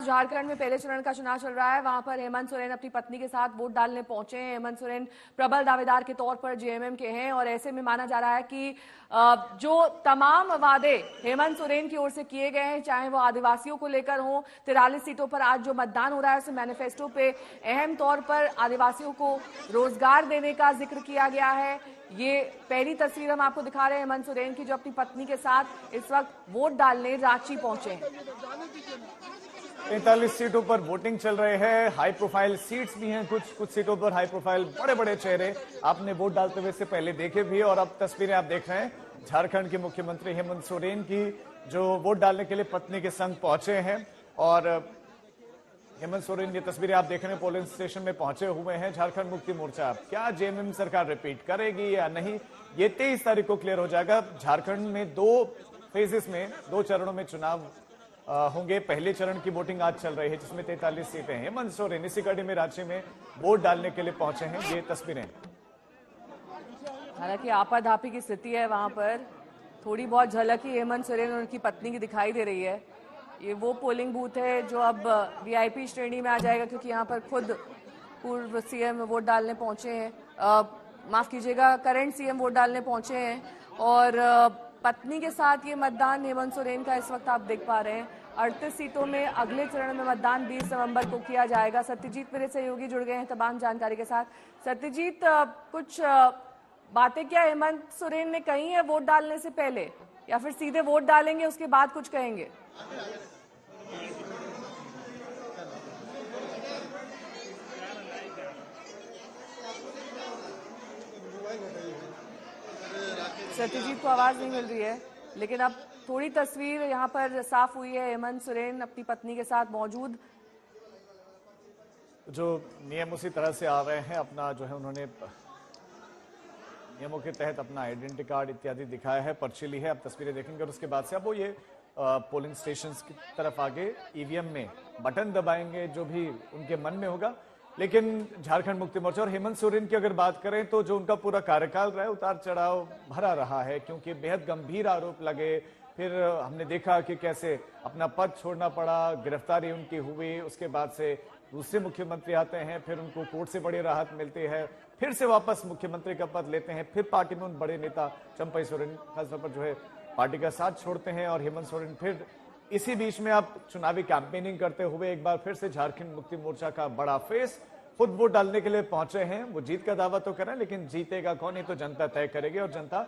झारखंड में पहले चरण का चुनाव चल रहा है। वहां पर हेमंत सोरेन अपनी पत्नी के साथ वोट डालने पहुंचे हैं। हेमंत सोरेन प्रबल दावेदार के तौर पर जेएमएम के हैं और ऐसे में माना जा रहा है कि जो तमाम वादे हेमंत सोरेन की ओर से किए गए हैं, चाहे वो आदिवासियों को लेकर हो, 43 सीटों पर आज जो मतदान हो रहा है उस मैनिफेस्टो पे अहम तौर पर आदिवासियों को रोजगार देने का जिक्र किया गया है। ये पहली तस्वीर हम आपको दिखा रहे हैं हेमंत सोरेन की, जो अपनी पत्नी के साथ इस वक्त वोट डालने रांची पहुंचे हैं। 43 सीटों पर वोटिंग चल रहे हैं। हाई प्रोफाइल सीट्स भी हैं, कुछ सीटों पर हाई प्रोफाइल बड़े बड़े चेहरे आपने वोट डालते हुए से पहले देखे भी, और अब तस्वीरें आप देख रहे हैं झारखंड के मुख्यमंत्री हेमंत सोरेन की, जो वोट डालने के लिए पत्नी के संग पहुंचे हैं। और हेमंत सोरेन, ये तस्वीरें आप देख रहे हैं, पोलिंग स्टेशन में पहुंचे हुए हैं। झारखंड मुक्ति मोर्चा क्या जेएमएम सरकार रिपीट करेगी या नहीं, ये 23 तारीख को क्लियर हो जाएगा। झारखंड में 2 फेजेस में 2 चरणों में चुनाव होंगे। पहले चरण की वोटिंग आज चल रही है, जिसमें 43 सीटें हैं। हेमंत सोरेन इसी कड़ी में रांची में वोट डालने के लिए पहुंचे हैं। ये तस्वीरें, हालांकि आपाधापी की स्थिति है, वहां पर थोड़ी बहुत झलक ही हेमंत सोरेन और उनकी पत्नी की दिखाई दे रही है। ये वो पोलिंग बूथ है जो अब वीआईपी श्रेणी में आ जाएगा, क्योंकि यहाँ पर खुद पूर्व सीएम वोट डालने पहुंचे हैं, माफ कीजिएगा करंट सीएम वोट डालने पहुंचे हैं। और पत्नी के साथ ये मतदान हेमंत सोरेन का इस वक्त आप देख पा रहे हैं। 38 सीटों में अगले चरण में मतदान 20 नवंबर को किया जाएगा। सत्यजीत मेरे सहयोगी जुड़ गए हैं तमाम जानकारी के साथ। सत्यजीत, कुछ बातें क्या हेमंत सोरेन ने कही है वोट डालने से पहले, या फिर सीधे वोट डालेंगे उसके बाद कुछ कहेंगे? सत्यजीत को आवाज नहीं मिल रही है, लेकिन अब थोड़ी तस्वीर यहाँ पर साफ हुई है। हेमंत सोरेन अपनी पत्नी के साथ मौजूद, जो नियम उसी तरह से आ रहे हैं। अपना जो है उन्होंने नियमों के तहत अपना आइडेंटिटी कार्ड इत्यादि दिखाया है, पर्ची ली है। अब तस्वीरें देखेंगे और उसके बाद से अब वो ये पोलिंग स्टेशंस की तरफ आगे ईवीएम में बटन दबाएंगे, जो भी उनके मन में होगा। लेकिन झारखंड मुक्ति मोर्चा और हेमंत सोरेन की अगर बात करें तो जो उनका पूरा कार्यकाल रहा है, उतार चढ़ाव भरा रहा है, क्योंकि बेहद गंभीर आरोप लगे। फिर हमने देखा कि कैसे अपना पद छोड़ना पड़ा, गिरफ्तारी उनकी हुई, उसके बाद से दूसरे मुख्यमंत्री आते हैं, फिर उनको कोर्ट से बड़ी राहत मिलती है, फिर से वापस मुख्यमंत्री का पद लेते हैं, फिर पार्टी में उन बड़े नेता चंपई सोरेन खासतौर पर जो है पार्टी का साथ छोड़ते हैं, और हेमंत सोरेन फिर इसी बीच में आप चुनावी कैंपेनिंग करते हुए एक बार फिर से झारखंड मुक्ति मोर्चा का बड़ा फेस खुद वोट डालने के लिए पहुंचे हैं। वो जीत का दावा तो करें, लेकिन जीतेगा कौन ये तो जनता तय करेगी। और जनता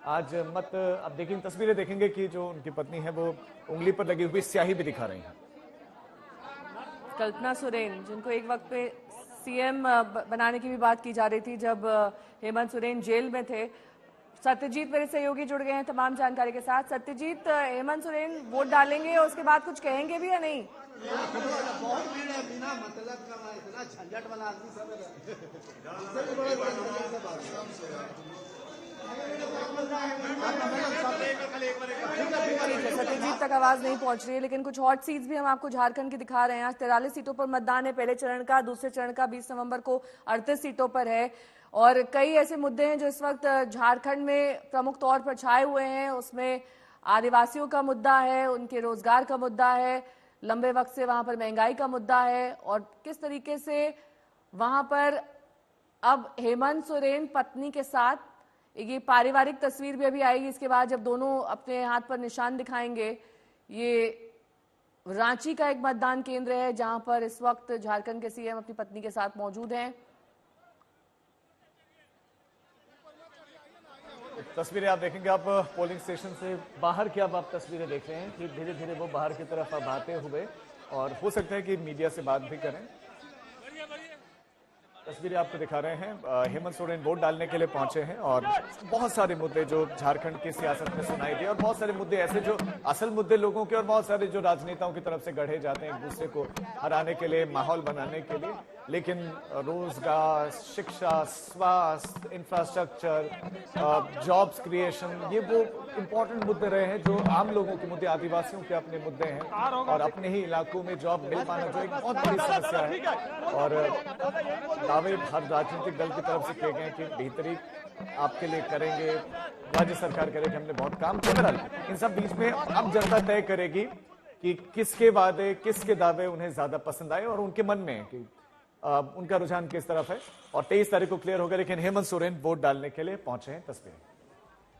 आज मत, अब देखेंगे तस्वीरें देखेंगे कि जो उनकी पत्नी है वो उंगली पर लगी हुई स्याही भी दिखा रही है। कल्पना सोरेन, जिनको एक वक्त पे सीएम बनाने की भी बात की जा रही थी जब हेमंत सोरेन जेल में थे। सत्यजीत मेरे सहयोगी जुड़ गए हैं तमाम जानकारी के साथ। सत्यजीत, हेमंत सोरेन वोट डालेंगे और उसके बाद कुछ कहेंगे भी या नहीं? बहुत भीड़ है, बिना मतलब का इतना झंझट वाला आदमी सब सत्यजीत तक आवाज नहीं पहुंच रही है, लेकिन कुछ हॉट सीट्स भी हम आपको झारखंड की दिखा रहे हैं। आज 43 सीटों पर मतदान है, पहले चरण का, दूसरे चरण का 20 नवंबर को 38 सीटों पर है। और कई ऐसे मुद्दे हैं जो इस वक्त झारखंड में प्रमुख तौर पर छाए हुए हैं। उसमें आदिवासियों का मुद्दा है, उनके रोजगार का मुद्दा है, लंबे वक्त से वहां पर महंगाई का मुद्दा है, और किस तरीके से वहां पर अब हेमंत सोरेन पत्नी के साथ, ये पारिवारिक तस्वीर भी अभी आएगी इसके बाद जब दोनों अपने हाथ पर निशान दिखाएंगे। ये रांची का एक मतदान केंद्र है जहां पर इस वक्त झारखंड के सीएम अपनी पत्नी के साथ मौजूद हैं। तस्वीरें आप देखेंगे, आप पोलिंग स्टेशन से बाहर की अब आप तस्वीरें देख रहे हैं कि धीरे धीरे वो बाहर की तरफ अब आते हुए, और हो सकता है कि मीडिया से बात भी करें। तस्वीरें आपको दिखा रहे हैं, हेमंत सोरेन वोट डालने के लिए पहुंचे हैं, और बहुत सारे मुद्दे जो झारखंड की सियासत में सुनाई दिए, और बहुत सारे मुद्दे ऐसे जो असल मुद्दे लोगों के, और बहुत सारे जो राजनेताओं की तरफ से गढ़े जाते हैं एक दूसरे को हराने के लिए, माहौल बनाने के लिए। लेकिन रोजगार, शिक्षा, स्वास्थ्य, इंफ्रास्ट्रक्चर, जॉब्स क्रिएशन, ये वो इंपॉर्टेंट मुद्दे रहे हैं जो आम लोगों के मुद्दे, आदिवासियों के अपने मुद्दे हैं, और अपने ही इलाकों में जॉब मिल पाना जो एक बहुत बड़ी समस्या है। और दावे हर राजनीतिक दल की तरफ से किए गए कि बेहतरी आपके लिए करेंगे, राज्य सरकार करेगी, हमने बहुत काम किया। इन सब बीच में अब जनता तय करेगी कि किसके वादे, किसके दावे उन्हें ज्यादा पसंद आए और उनके मन में कि उनका रुझान किस तरफ है। और 23 तारीख को क्लियर होगा, लेकिन हेमंत सोरेन वोट डालने के लिए पहुंचे हैं। तस्वीरें